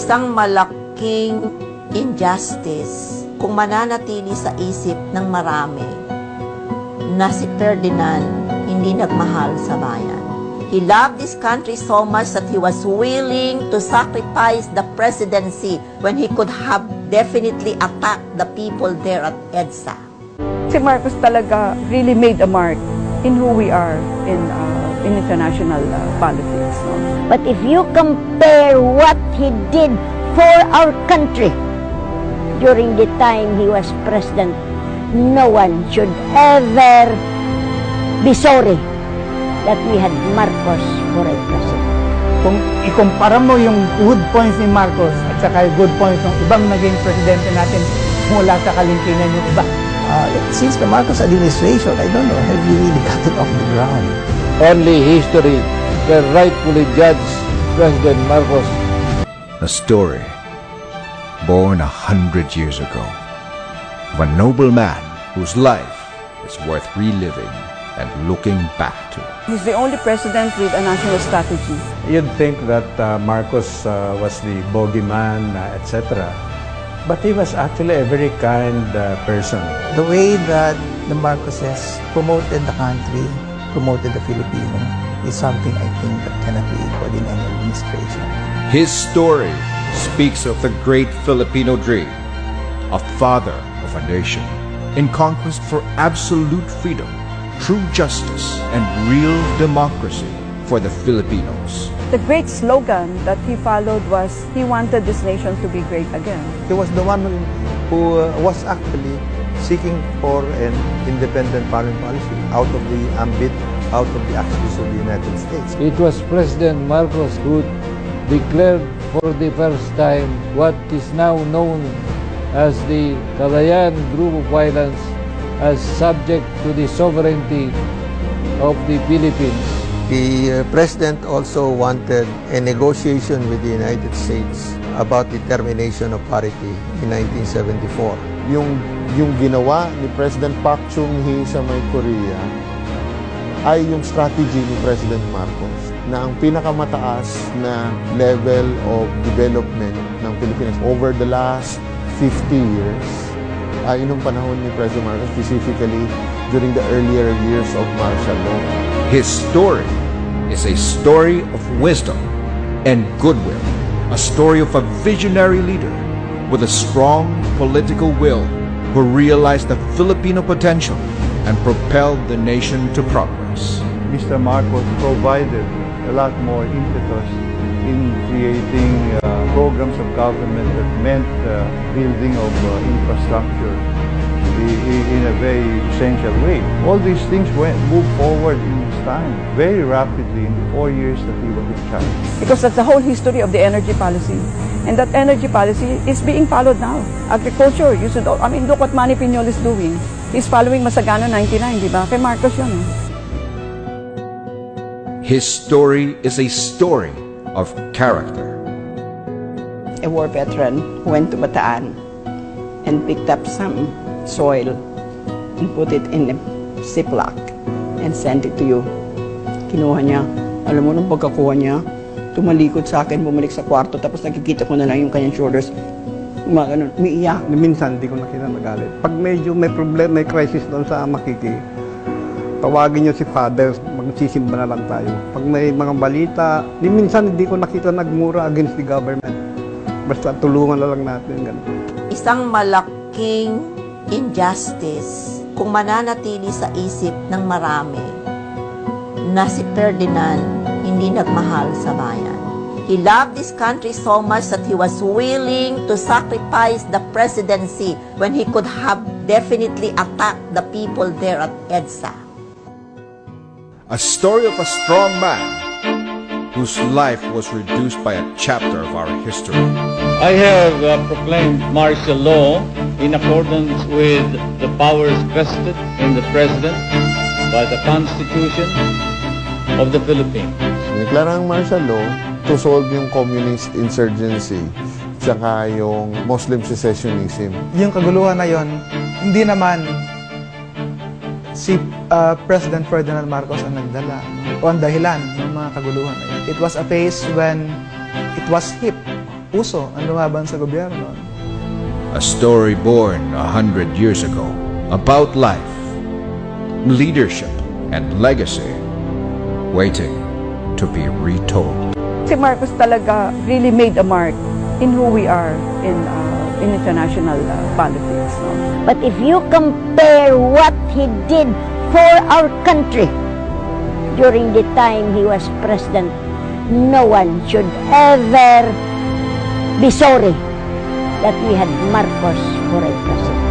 Isang malaking injustice kung mananatili sa isip ng marami na si Ferdinand hindi nagmahal sa bayan. He loved this country so much that he was willing to sacrifice the presidency when he could have definitely attacked the people there at EDSA. Si Marcos talaga really made a mark in who we are in international politics. No? But if you compare what he did for our country during the time he was president, no one should ever be sorry that we had Marcos for a president. Kung ikumpara mo yung good points ni Marcos at saka yung good points ng ibang naging presidente natin mula sa kalingkingan yung iba. Since the Marcos administration, I don't know, have you really got it off the ground? Only history can rightfully judge President Marcos. A story born 100 years ago of a noble man whose life is worth reliving and looking back to. He's the only president with a national strategy. You'd think that Marcos was the bogeyman, etc. But he was actually a very kind person. The way that the Marcoses promoted the country, promoted the Filipino, is something I think that cannot be equaled in any administration. His story speaks of the great Filipino dream, a father of a nation in conquest for absolute freedom, true justice, and real democracy for the Filipinos. The great slogan that he followed was, he wanted this nation to be great again. He was the one who was actually seeking for an independent foreign policy out of the ambit, out of the axis of the United States. It was President Marcos who declared for the first time what is now known as the Calayan Group of Islands as subject to the sovereignty of the Philippines. The president also wanted a negotiation with the United States about the termination of parity in 1974. Yung ginawa ni President Park Chung-hee sa may Korea ay yung strategy ni President Marcos na ang pinakamataas na level of development ng Pilipinas over the last 50 years ay nung panahon ni President Marcos, specifically during the earlier years of martial law. His story is a story of wisdom and goodwill, a story of a visionary leader with a strong political will who realized the Filipino potential and propelled the nation to progress. Mr. Marcos provided a lot more impetus in creating programs of government that meant building of infrastructure in a very essential way. All these things moved forward in his time very rapidly in the 4 years that he was in charge. Because that's the whole history of the energy policy. And that energy policy is being followed now. Agriculture, you should, I mean, look what Manny Piñol is doing. He's following Masagano 99, di ba? Kay Marcos yun. His story is a story of character. A war veteran who went to Bataan and picked up some soil and put it in a ziploc and sent it to you. Kinuha niya. Alam mo, nung pagkakuha niya, tumalikod sa akin, bumalik sa kwarto, tapos nakikita ko na lang yung kanyang shoulders. Umiiyak. Minsan, hindi ko nakita magalit. Pag medyo may problem, may crisis doon sa Makiki, tawagin niyo si Father, magsisimba na lang tayo. Pag may mga balita, minsan hindi ko nakita nagmura against the government. Basta tulungan na lang natin. Ganun. Isang malaking injustice kung mananatili sa isip ng marami na si Ferdinand hindi nagmahal sa bayan. He loved this country so much that he was willing to sacrifice the presidency when he could have definitely attacked the people there at EDSA. A story of a strong man whose life was reduced by a chapter of our history. I have proclaimed martial law in accordance with the powers vested in the President by the Constitution of the Philippines. Deklarang martial law to solve yung communist insurgency tsaka yung Muslim secessionism. Yung kaguluhan na yon, hindi naman si President Ferdinand Marcos ang nagdala o ang dahilan ng mga kaguluhan na yun. It was a phase when it was hip puso ang lumaban sa gobyerno. A story born 100 years ago about life, leadership, and legacy waiting to be retold. Si Marcos talaga really made a mark in who we are in international politics. No? But if you compare what he did for our country during the time he was president, no one should ever be sorry that we had Marcos for a president.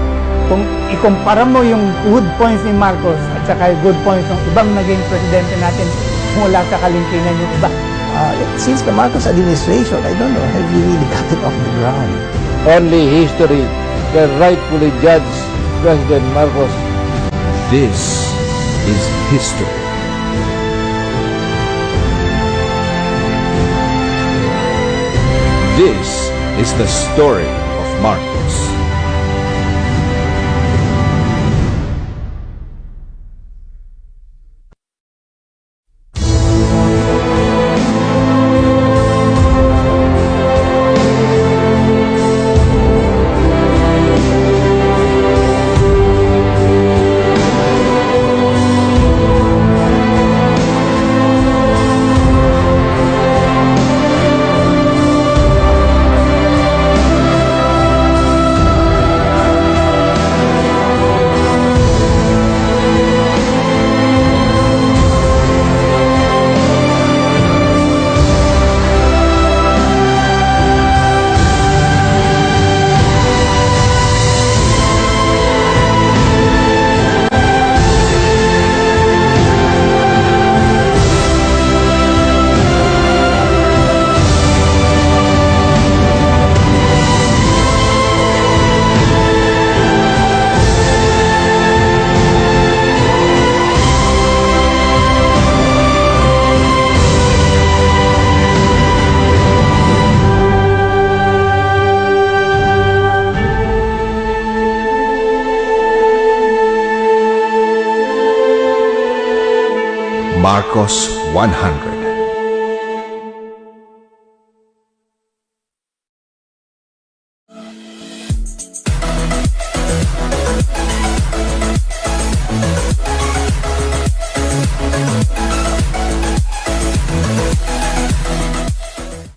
Kung ikumpara mo yung good points ni Marcos at saka yung good points ng ibang naging presidente natin mula sa kalingkingan yung iba. Since the Marcos administration, I don't know, have you really gotten off the ground? Only history can rightfully judge President Marcos. This is history. This is the story of Marcos. Marcos 100.